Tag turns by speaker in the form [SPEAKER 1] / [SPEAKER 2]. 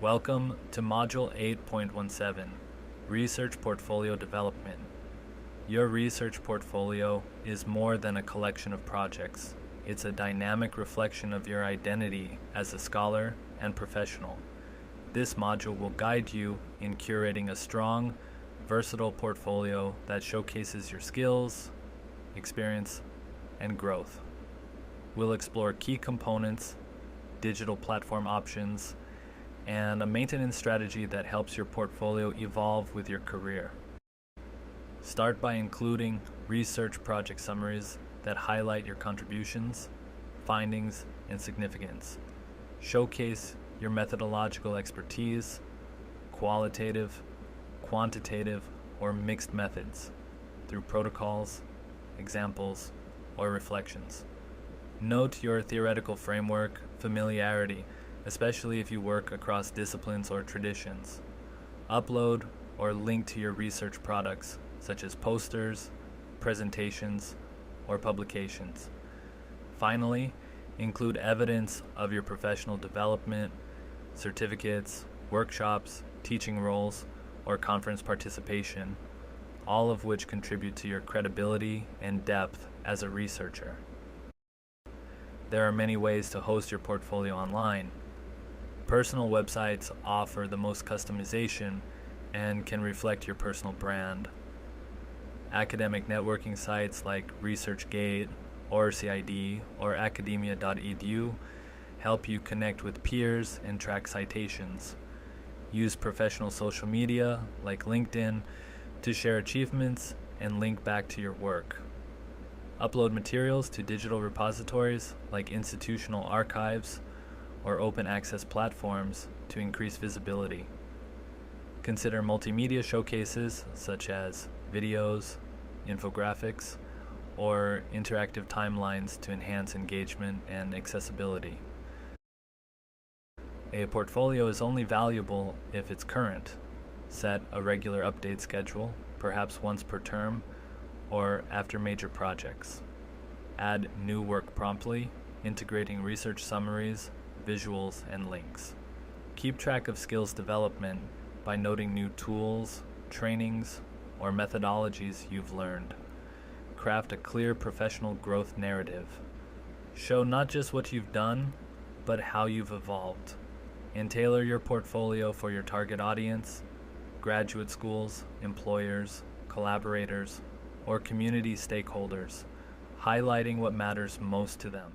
[SPEAKER 1] Welcome to Module 8.17, Research Portfolio Development. Your research portfolio is more than a collection of projects. It's a dynamic reflection of your identity as a scholar and professional. This module will guide you in curating a strong, versatile portfolio that showcases your skills, experience, and growth. We'll explore key components, digital platform options, and a maintenance strategy that helps your portfolio evolve with your career. Start by including research project summaries that highlight your contributions, findings, and significance. Showcase your methodological expertise, qualitative, quantitative, or mixed methods through protocols, examples, or reflections. Note your theoretical framework, familiarity, especially if you work across disciplines or traditions. Upload or link to your research products, such as posters, presentations, or publications. Finally, include evidence of your professional development, certificates, workshops, teaching roles, or conference participation, all of which contribute to your credibility and depth as a researcher. There are many ways to host your portfolio online. Personal websites offer the most customization and can reflect your personal brand. Academic networking sites like ResearchGate, ORCID, or academia.edu help you connect with peers and track citations. Use professional social media like LinkedIn to share achievements and link back to your work. Upload materials to digital repositories like institutional archives or open access platforms to increase visibility. Consider multimedia showcases such as videos, infographics, or interactive timelines to enhance engagement and accessibility. A portfolio is only valuable if it's current. Set a regular update schedule, perhaps once per term, or after major projects. Add new work promptly, integrating research summaries, visuals, and links. Keep track of skills development by noting new tools, trainings, or methodologies you've learned. Craft a clear professional growth narrative. Show not just what you've done, but how you've evolved. And tailor your portfolio for your target audience, graduate schools, employers, collaborators, or community stakeholders, highlighting what matters most to them.